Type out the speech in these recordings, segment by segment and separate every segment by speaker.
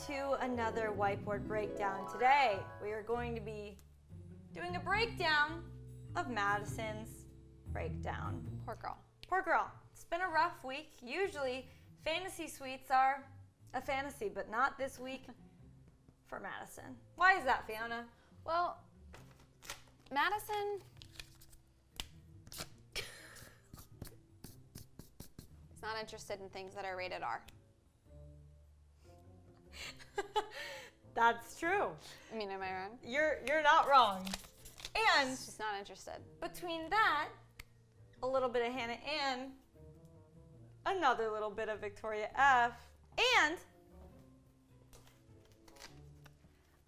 Speaker 1: to another whiteboard breakdown. Today, we are going to be doing a breakdown of Madison's breakdown.
Speaker 2: Poor girl.
Speaker 1: Poor girl. It's been a rough week. Usually, fantasy suites are a fantasy, but not this week for Madison. Why is that, Fiona?
Speaker 2: Well, Madison is not interested in things that are rated R.
Speaker 1: That's true.
Speaker 2: I mean, am I wrong?
Speaker 1: You're not wrong. And
Speaker 2: She's not interested.
Speaker 1: between that, a little bit of Hannah Ann, another little bit of Victoria F, and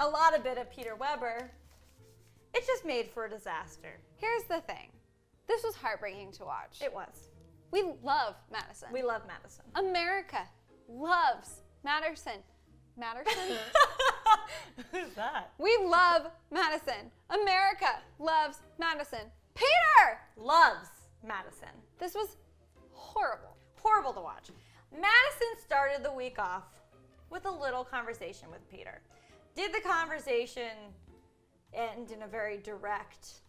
Speaker 1: a lot of bit of Peter Weber, it just made for a disaster.
Speaker 2: Here's the thing. This was heartbreaking to watch.
Speaker 1: It was.
Speaker 2: We love Madison.
Speaker 1: We love Madison.
Speaker 2: America loves Madison. Madison?
Speaker 1: Who's that?
Speaker 2: We love Madison. America loves Madison. Peter!
Speaker 1: Loves Madison.
Speaker 2: This was horrible.
Speaker 1: Horrible to watch. Madison started the week off with a little conversation with Peter. Did the conversation end in a very direct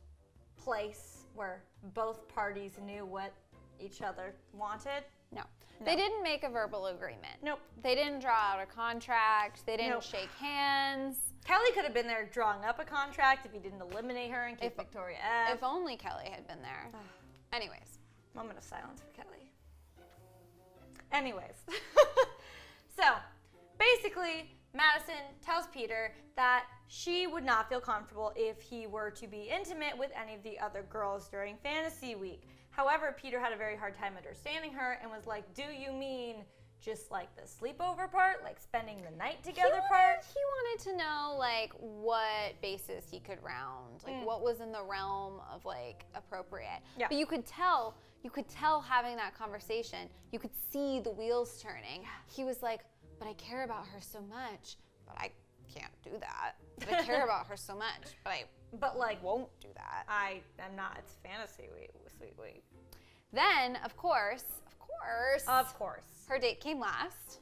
Speaker 1: place where both parties knew what each other wanted?
Speaker 2: No. They didn't make a verbal agreement.
Speaker 1: Nope.
Speaker 2: They didn't draw out a contract. They didn't
Speaker 1: Nope.
Speaker 2: shake hands.
Speaker 1: Kelly could have been there drawing up a contract if he didn't eliminate her and keep Victoria F.
Speaker 2: If only Kelly had been there. Anyways.
Speaker 1: Moment of silence for Kelly. Anyways. So, basically, Madison tells Peter that she would not feel comfortable if he were to be intimate with any of the other girls during fantasy week. However, Peter had a very hard time understanding her and was like, do you mean just like the sleepover part, like spending the night together part?
Speaker 2: He wanted to know, like, what bases he could round, like what was in the realm of, like, appropriate.
Speaker 1: Yeah.
Speaker 2: But you could tell having that conversation, you could see the wheels turning. Yeah. He was like, but I care about her so much, but I can't do that. But I care about her so much, but I won't do that.
Speaker 1: I am not. It's fantasy week, sweet week.
Speaker 2: Then, of course,
Speaker 1: Of course.
Speaker 2: her date came last.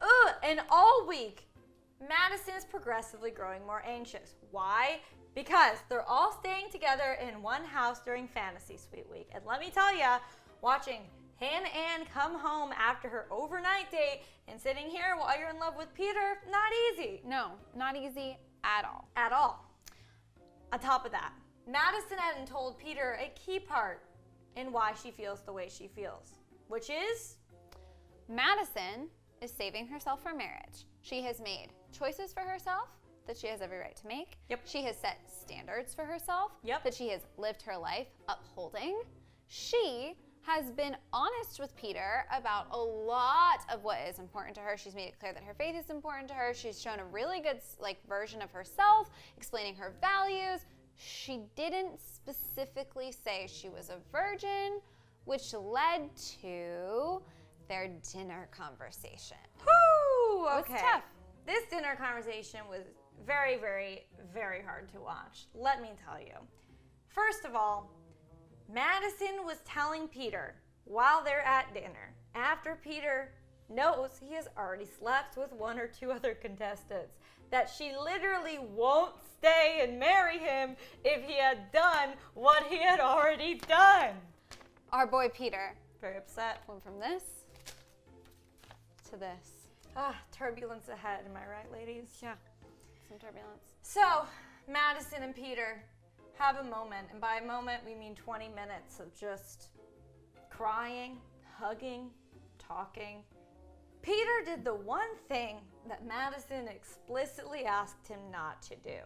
Speaker 1: Ugh, and all week, Madison is progressively growing more anxious. Why? Because they're all staying together in one house during Fantasy Suite Week. And let me tell ya, watching Hannah Ann come home after her overnight date and sitting here while you're in love with Peter, not easy.
Speaker 2: No, not easy at all.
Speaker 1: At all. On top of that, Madison hadn't told Peter a key part in why she feels the way she feels, which is
Speaker 2: Madison is saving herself for marriage. She has made choices for herself that she has every right to make.
Speaker 1: Yep.
Speaker 2: She has set standards for herself
Speaker 1: Yep.
Speaker 2: that she has lived her life upholding. She has been honest with Peter about a lot of what is important to her. She's made it clear that her faith is important to her. She's shown a really good version of herself, explaining her values. She didn't specifically say she was a virgin, which led to their dinner conversation.
Speaker 1: whoo, okay.
Speaker 2: It was tough.
Speaker 1: This dinner conversation was very, very, very hard to watch. Let me tell you. First of all, Madison was telling Peter while they're at dinner, after Peter knows he has already slept with one or two other contestants, that she literally won't stay and marry him if he had done what he had already done.
Speaker 2: Our boy Peter
Speaker 1: Very upset.
Speaker 2: went from this to this.
Speaker 1: Turbulence ahead, am I right, ladies?
Speaker 2: Yeah, some turbulence.
Speaker 1: So, Madison and Peter have a moment, and by a moment we mean 20 minutes of just crying, hugging, talking. Peter did the one thing that Madison explicitly asked him not to do.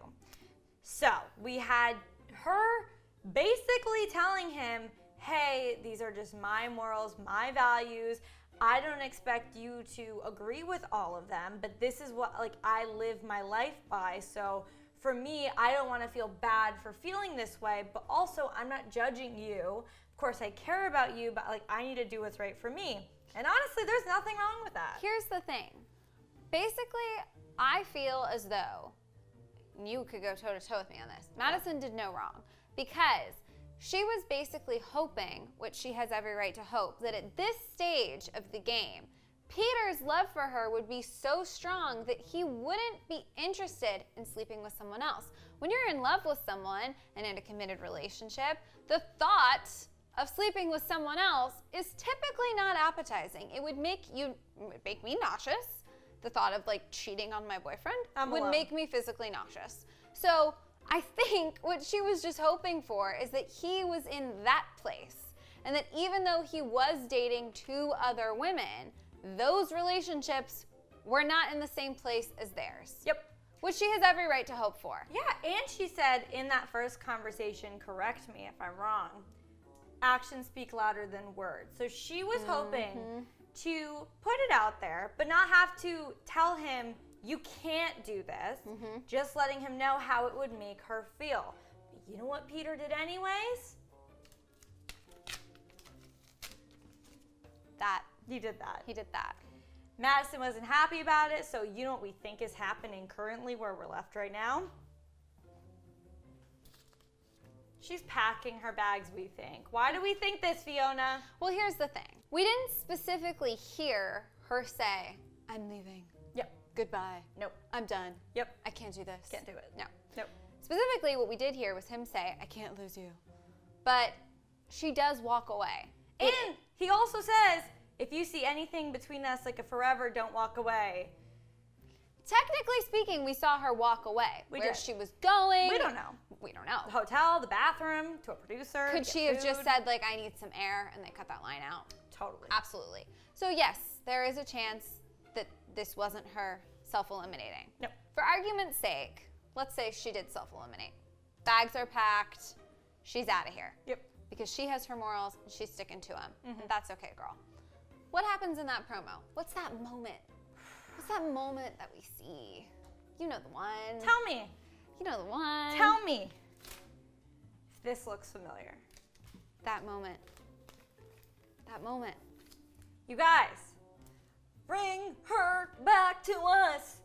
Speaker 1: So, we had her basically telling him, hey, these are just my morals, my values. I don't expect you to agree with all of them, but this is what I live my life by. So for me, I don't want to feel bad for feeling this way, but also I'm not judging you. Of course, I care about you, but I need to do what's right for me. And honestly, there's nothing wrong with that.
Speaker 2: Here's the thing. Basically, I feel as though, you could go toe-to-toe with me on this, Madison did no wrong, because she was basically hoping, which she has every right to hope, that at this stage of the game, Peter's love for her would be so strong that he wouldn't be interested in sleeping with someone else. When you're in love with someone and in a committed relationship, the thought of sleeping with someone else is typically not appetizing. It would make me nauseous. The thought of like cheating on my boyfriend would make me physically nauseous. So I think what she was just hoping for is that he was in that place, and that even though he was dating 2 other women, those relationships were not in the same place as theirs.
Speaker 1: Yep.
Speaker 2: Which she has every right to hope for.
Speaker 1: Yeah, and she said in that first conversation, correct me if I'm wrong, actions speak louder than words. So she was hoping to put it out there, but not have to tell him, you can't do this, just letting him know how it would make her feel. But you know what Peter did anyways? He did that.
Speaker 2: He did that.
Speaker 1: Madison wasn't happy about it, so you know what we think is happening currently where we're left right now? She's packing her bags, we think. Why do we think this, Fiona?
Speaker 2: Well, here's the thing. We didn't specifically hear her say, I'm leaving.
Speaker 1: Yep.
Speaker 2: Goodbye.
Speaker 1: Nope.
Speaker 2: I'm done.
Speaker 1: Yep.
Speaker 2: I can't do this.
Speaker 1: Can't do it.
Speaker 2: No.
Speaker 1: Nope.
Speaker 2: Specifically, what we did hear was him say, I can't lose you. But she does walk away.
Speaker 1: And he also says, if you see anything between us like a forever, don't walk away.
Speaker 2: Technically speaking, we saw her walk away.
Speaker 1: We
Speaker 2: Where
Speaker 1: did.
Speaker 2: she was going.
Speaker 1: We don't know.
Speaker 2: We don't know.
Speaker 1: The hotel, the bathroom, to a producer.
Speaker 2: Could she have just
Speaker 1: food.
Speaker 2: said, like, I need some air, and they cut that line out?
Speaker 1: Totally.
Speaker 2: Absolutely. So yes, there is a chance that this wasn't her self-eliminating.
Speaker 1: Nope.
Speaker 2: For argument's sake, let's say she did self-eliminate. Bags are packed. She's out of here.
Speaker 1: Yep.
Speaker 2: Because she has her morals, and she's sticking to them. And that's okay, girl. What happens in that promo? What's that moment? What's that moment that we see? You know the one.
Speaker 1: Tell me.
Speaker 2: You know the one.
Speaker 1: Tell me if this looks familiar.
Speaker 2: That moment. That moment.
Speaker 1: You guys, bring her back to us.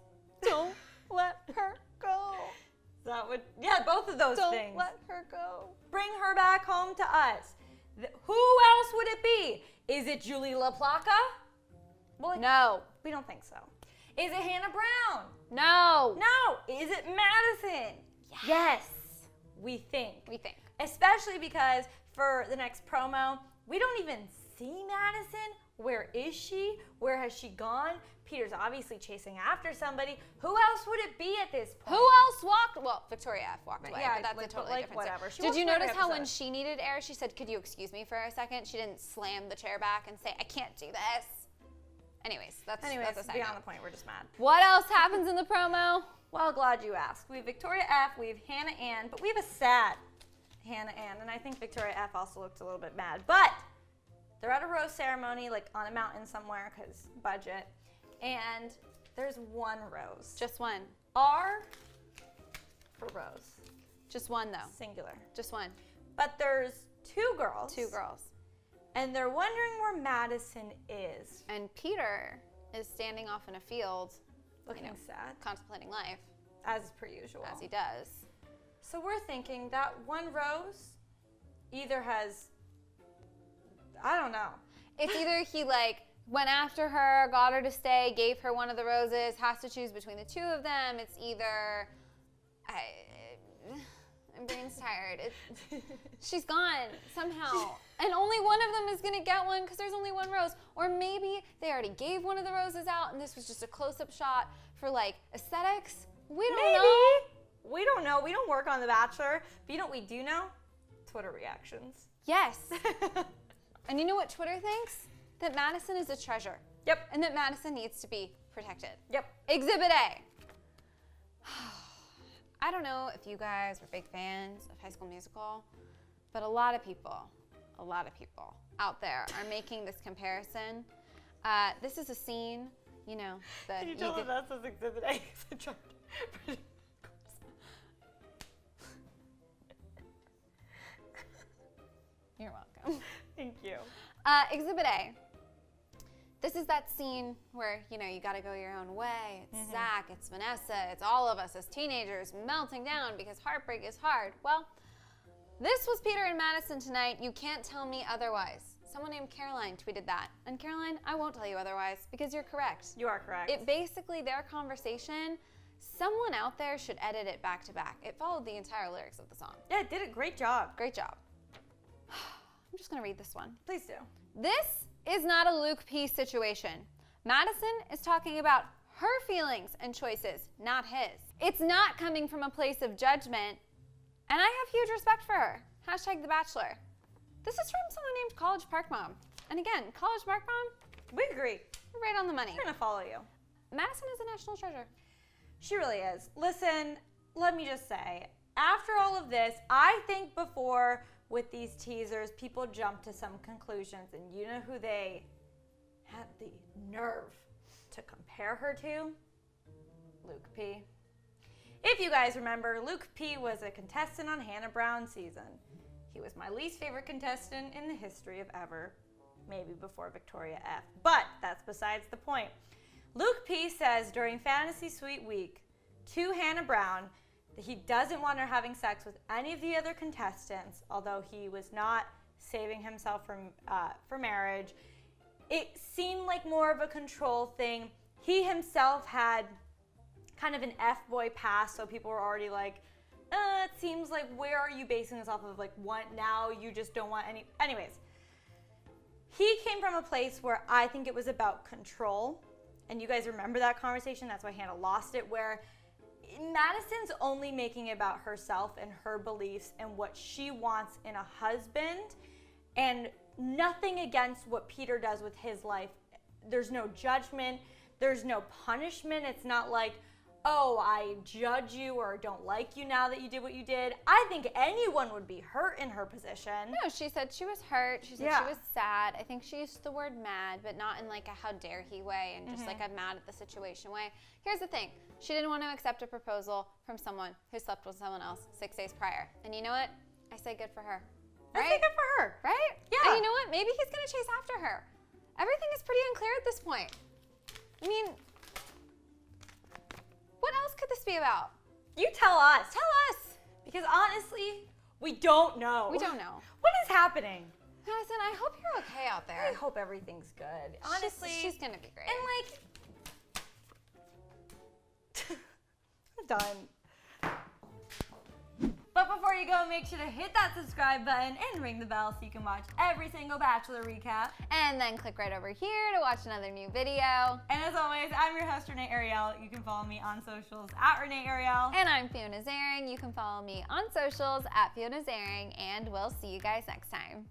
Speaker 2: Don't let her go.
Speaker 1: Is that what? Yeah, both of those
Speaker 2: Don't
Speaker 1: things.
Speaker 2: let her go.
Speaker 1: Bring her back home to us. Who else would it be? Is it Julie LaPlaca? Well,
Speaker 2: No.
Speaker 1: we don't think so. Is it Hannah Brown?
Speaker 2: No.
Speaker 1: No. Is it Madison? Yes. We think.
Speaker 2: We think.
Speaker 1: Especially because for the next promo, we don't even see Madison. Where is she? Where has she gone? Peter's obviously chasing after somebody. Who else would it be at this point?
Speaker 2: Who else walked? Well, Victoria F. walked away,
Speaker 1: Yeah,
Speaker 2: but that's
Speaker 1: like,
Speaker 2: a totally different story.
Speaker 1: whatever. She
Speaker 2: Did
Speaker 1: walked
Speaker 2: you
Speaker 1: away every
Speaker 2: notice how when
Speaker 1: episode.
Speaker 2: she needed air, she said, could you excuse me for a second? She didn't slam the chair back and say, I can't do this. Anyways, that's a side
Speaker 1: beyond
Speaker 2: note.
Speaker 1: the point. We're just mad.
Speaker 2: What else happens in the promo?
Speaker 1: Well, glad you asked. We have Victoria F, we have Hannah Ann, but we have a sad Hannah Ann, and I think Victoria F also looked a little bit mad. But they're at a rose ceremony, like on a mountain somewhere, because budget, and there's one rose.
Speaker 2: Just one.
Speaker 1: R for rose.
Speaker 2: Just one, though.
Speaker 1: Singular.
Speaker 2: Just one.
Speaker 1: But there's 2 girls.
Speaker 2: 2 girls.
Speaker 1: And they're wondering where Madison is.
Speaker 2: And Peter is standing off in a field,
Speaker 1: Looking sad,
Speaker 2: contemplating life,
Speaker 1: as per usual.
Speaker 2: as he does.
Speaker 1: So we're thinking that one rose either has, I don't know.
Speaker 2: It's either he went after her, got her to stay, gave her one of the roses, has to choose between the 2 of them. It's either, my brain's tired. She's gone somehow. And only one of them is going to get one because there's only one rose. Or maybe they already gave one of the roses out and this was just a close-up shot for aesthetics. We don't know.
Speaker 1: We don't know. We don't work on The Bachelor. But you know what we do know? Twitter reactions.
Speaker 2: Yes. And you know what Twitter thinks? That Madison is a treasure.
Speaker 1: Yep.
Speaker 2: And that Madison needs to be protected.
Speaker 1: Yep.
Speaker 2: Exhibit A. I don't know if you guys were big fans of High School Musical, but a lot of people out there are making this comparison. This is a scene, that
Speaker 1: Can you tell them that's Exhibit A?
Speaker 2: You're welcome.
Speaker 1: Thank you.
Speaker 2: Exhibit A. This is that scene where, you gotta go your own way. It's Zach, it's Vanessa, it's all of us as teenagers melting down because heartbreak is hard. Well, this was Peter and Madison tonight. You can't tell me otherwise. Someone named Caroline tweeted that. And Caroline, I won't tell you otherwise because you're correct.
Speaker 1: You are correct.
Speaker 2: It basically, their conversation, someone out there should edit it back to back. It followed the entire lyrics of the song.
Speaker 1: Yeah, it did a great job.
Speaker 2: Great job. I'm just gonna read this one.
Speaker 1: Please do.
Speaker 2: This is not a Luke P situation. Madison is talking about her feelings and choices, not his. It's not coming from a place of judgment, and I have huge respect for her. Hashtag The Bachelor. This is from someone named College Park Mom. And again, College Park Mom,
Speaker 1: We agree.
Speaker 2: right on the money.
Speaker 1: We're going to follow you.
Speaker 2: Madison is a national treasure.
Speaker 1: She really is. Listen, let me just say, after all of this, I think before with these teasers, people jump to some conclusions, and you know who they had the nerve to compare her to? Luke P. If you guys remember, Luke P was a contestant on Hannah Brown's season. He was my least favorite contestant in the history of ever, maybe before Victoria F. But that's besides the point. Luke P says during Fantasy Suite Week to Hannah Brown that he doesn't want her having sex with any of the other contestants, although he was not saving himself for marriage. It seemed like more of a control thing. He himself had kind of an F-boy past, so people were already like, it seems like, where are you basing this off of? Like, what now? You just don't want any. Anyways, he came from a place where I think it was about control. And you guys remember that conversation? That's why Hannah lost it, where Madison's only making it about herself and her beliefs and what she wants in a husband, and nothing against what Peter does with his life. There's no judgment. There's no punishment. It's not like, oh, I judge you or don't like you now that you did what you did. I think anyone would be hurt in her position.
Speaker 2: No, she said she was hurt. She said she was sad. I think she used the word mad, but not in like a how dare he way and just like a mad at the situation way. Here's the thing. She didn't want to accept a proposal from someone who slept with someone else 6 days prior. And you know what? I say good for her. Right?
Speaker 1: I say good for her.
Speaker 2: Right?
Speaker 1: Yeah.
Speaker 2: And you know what? Maybe he's going to chase after her. Everything is pretty unclear at this point. I mean, what else could this be about?
Speaker 1: You tell us.
Speaker 2: Tell us.
Speaker 1: Because honestly, we don't know.
Speaker 2: We don't know.
Speaker 1: What is happening?
Speaker 2: Madison, I hope you're okay out there.
Speaker 1: I hope everything's good. Honestly.
Speaker 2: She's going to be great.
Speaker 1: And I'm done. But before you go, make sure to hit that subscribe button and ring the bell so you can watch every single Bachelor recap.
Speaker 2: And then click right over here to watch another new video.
Speaker 1: And as always, I'm your host, Renee Ariel. You can follow me on socials at Renee Ariel.
Speaker 2: And I'm Fiona Zaring. You can follow me on socials at Fiona Zaring, and we'll see you guys next time.